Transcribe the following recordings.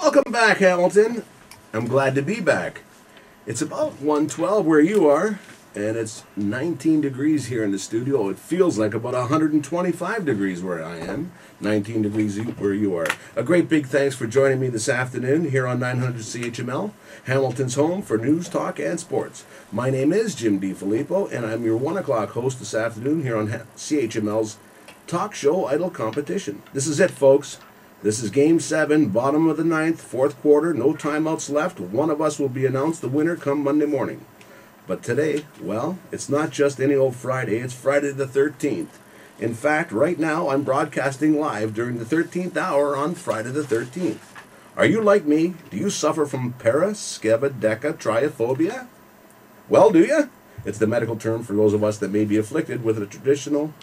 Welcome back, Hamilton. I'm glad to be back. It's about 1:12 where you are, and it's 19 degrees here in the studio. It feels like about 125 degrees where I am, 19 degrees where you are. A great big thanks for joining me this afternoon here on 900 CHML, Hamilton's home for news, talk, and sports. My name is Jim DiFilippo, and I'm your 1 o'clock host this afternoon here on CHML's Talk Show Idol competition. This is it, folks. This is Game 7, bottom of the ninth, fourth quarter, no timeouts left. One of us will be announced the winner come Monday morning. But today, well, it's not just any old Friday, it's Friday the 13th. In fact, right now I'm broadcasting live during the 13th hour on Friday the 13th. Are you like me? Do you suffer from paraskevidekatriophobia? Well, do you? It's the medical term for those of us that may be afflicted with a traditional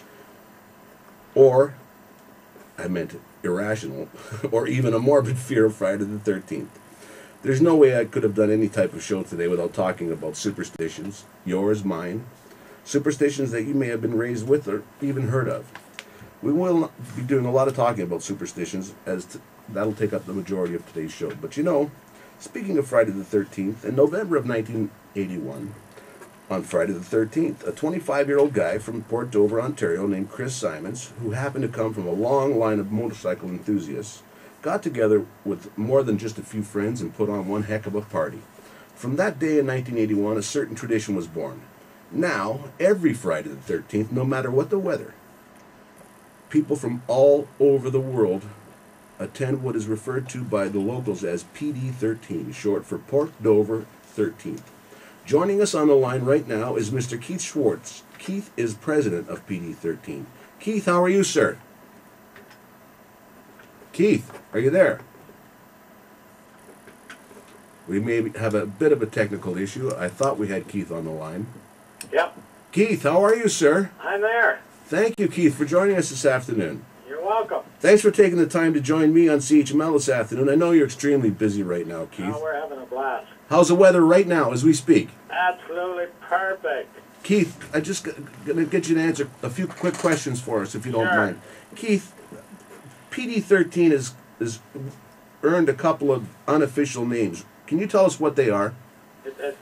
irrational, or even a morbid fear of Friday the 13th. There's no way I could have done any type of show today without talking about superstitions, yours, mine, superstitions that you may have been raised with or even heard of. We will be doing a lot of talking about superstitions, as that'll take up the majority of today's show. But you know, speaking of Friday the 13th, in November of 1981, on Friday the 13th, a 25-year-old guy from Port Dover, Ontario, named Chris Simons, who happened to come from a long line of motorcycle enthusiasts, got together with more than just a few friends and put on one heck of a party. From that day in 1981, a certain tradition was born. Now, every Friday the 13th, no matter what the weather, people from all over the world attend what is referred to by the locals as PD13, short for Port Dover 13th. Joining us on the line right now is Mr. Keith Schwartz. Keith is president of PD13. Keith, how are you, sir? Keith, are you there? We may have a bit of a technical issue. I thought we had Keith on the line. Yep. Keith, how are you, sir? I'm there. Thank you, Keith, for joining us this afternoon. You're welcome. Thanks for taking the time to join me on CHML this afternoon. I know you're extremely busy right now, Keith. Oh, we're having a blast. How's the weather right now as we speak? Absolutely perfect. Keith, I just going to get you to answer a few quick questions for us, if you don't mind. Keith, PD13 is earned a couple of unofficial names. Can you tell us what they are? It's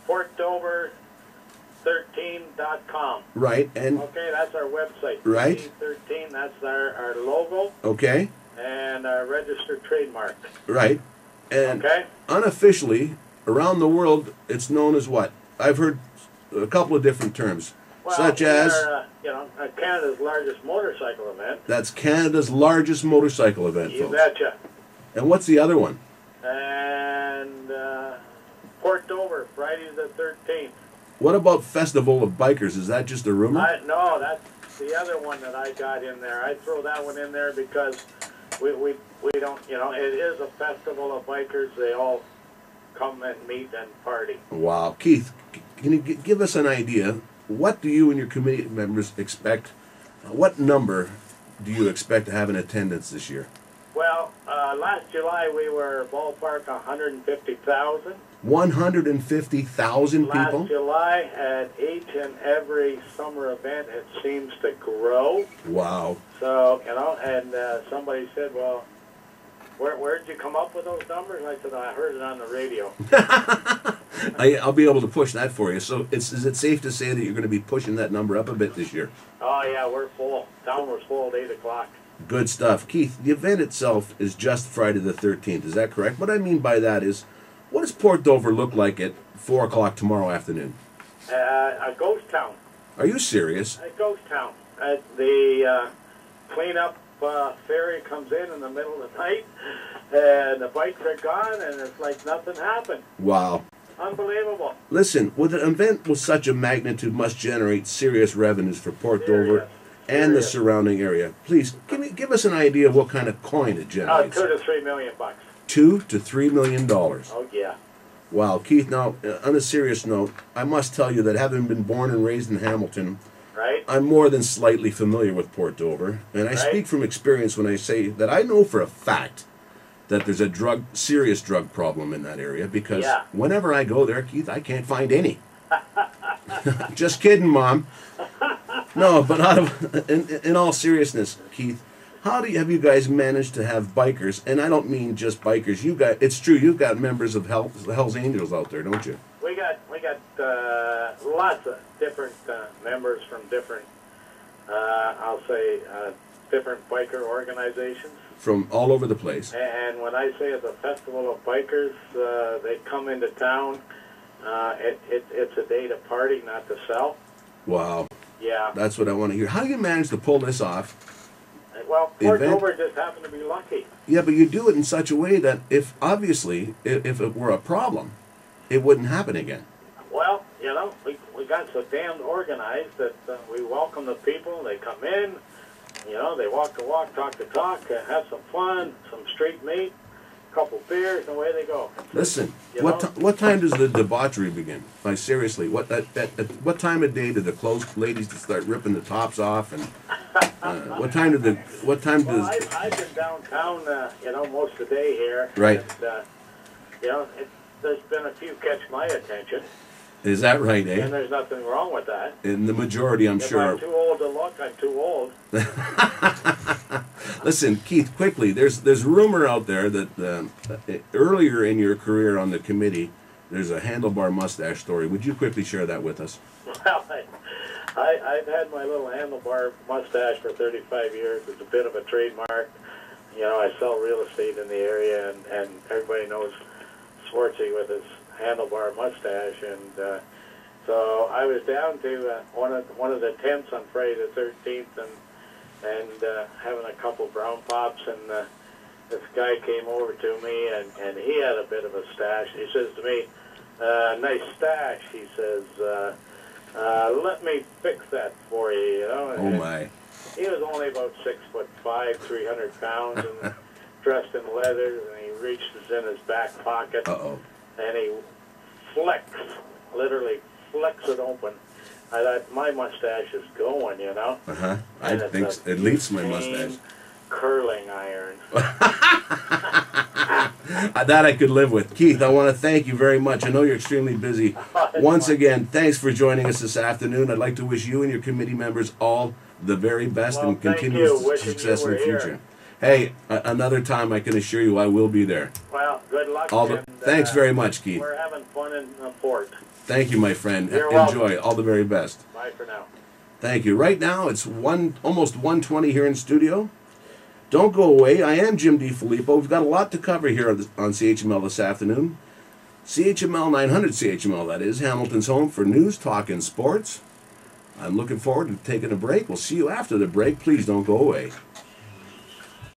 PortDover13.com. Right, and... Okay, that's our website. Right. PD13, that's our logo. Okay. And our registered trademark. Right. And okay. Unofficially, around the world, it's known as what? I've heard a couple of different terms, well, such as... Canada's largest motorcycle event. That's Canada's largest motorcycle event, you folks. betcha. And what's the other one? And Port Dover, Friday the 13th. What about Festival of Bikers? Is that just a rumor? No, that's the other one that I got in there. I throw that one in there because we don't, it is a festival of bikers. They all come and meet and party. Wow. Keith, can you give us an idea? What do you and your committee members expect? What number do you expect to have in attendance this year? Well, last July we were ballpark 150,000. 150,000 people? Last July, at each and every summer event, it seems to grow. Wow. So, and somebody said, well, where did you come up with those numbers? I said, I heard it on the radio. I'll be able to push that for you. So is it safe to say that you're going to be pushing that number up a bit this year? Oh, yeah, we're full. Town was full at 8 o'clock. Good stuff. Keith, the event itself is just Friday the 13th. Is that correct? What I mean by that is, what does Port Dover look like at 4 o'clock tomorrow afternoon? A ghost town. Are you serious? A ghost town. The cleanup ferry comes in the middle of the night, and the bikes are gone, and it's like nothing happened. Wow. Unbelievable. Listen, with an event with such a magnitude must generate serious revenues for Port Dover and the surrounding area. Please, give us an idea of what kind of coin it generates. $2 to $3 million. $2 to $3 million. Oh, yeah. Wow. Keith, now, on a serious note, I must tell you that having been born and raised in Hamilton, right, I'm more than slightly familiar with Port Dover, and I speak from experience when I say that I know for a fact that there's a serious drug problem in that area, because whenever I go there, Keith, I can't find any. Just kidding, Mom. No, but in all seriousness, Keith, How have you guys managed to have bikers? And I don't mean just bikers. It's true. You've got members of Hell's Angels out there, don't you? We got lots of different members from different, I'll say, different biker organizations. From all over the place. And when I say it's a festival of bikers, they come into town. It's a day to party, not to sell. Wow. Yeah. That's what I want to hear. How do you manage to pull this off? Well, Port Dover just happened to be lucky. Yeah, but you do it in such a way that if it were a problem, it wouldn't happen again. Well, you know, we got so damn organized that we welcome the people. They come in, you know, they walk the walk, talk the talk, have some fun, some street meat, a couple beers, and away they go. Listen, what time does the debauchery begin? Like, seriously, what time of day do the clothes ladies start ripping the tops off, and what time does? Well, I've been downtown, you know, most of the day here. Right. And, you know, there's been a few catch my attention. Is that right, eh? And there's nothing wrong with that. In the majority, I'm sure. If I'm too old to look, I'm too old. Listen, Keith, quickly, there's rumor out there that earlier in your career on the committee, there's a handlebar mustache story. Would you quickly share that with us? Well, I've had my little handlebar mustache for 35 years. It's a bit of a trademark. You know, I sell real estate in the area, and everybody knows Swartzy with his handlebar mustache. And so I was down to one of the tents on Friday the 13th, and having a couple brown pops, and this guy came over to me, and he had a bit of a stash. He says to me, "Nice stash," he says. Let me fix that for you, you know. Oh, my. He was only about 6'5", 300 pounds, and dressed in leather, and he reaches in his back pocket, and he literally flicks it open. I thought, my mustache is going, you know. I think at least my mustache. Curling iron. That I could live with. Keith, I want to thank you very much. I know you're extremely busy. Once again, thanks for joining us this afternoon. I'd like to wish you and your committee members all the very best and continued success in the future. Hey, another time I can assure you I will be there. Well, good luck. Thanks very much, Keith. We're having fun in the port. Thank you, my friend. You're Enjoy. welcome. All the very best. Bye for now. Thank you. Right now, it's almost 1:20 here in studio. Don't go away. I am Jim DiFilippo. We've got a lot to cover here on CHML this afternoon. CHML 900 CHML, that is, Hamilton's home for news, talk, and sports. I'm looking forward to taking a break. We'll see you after the break. Please don't go away.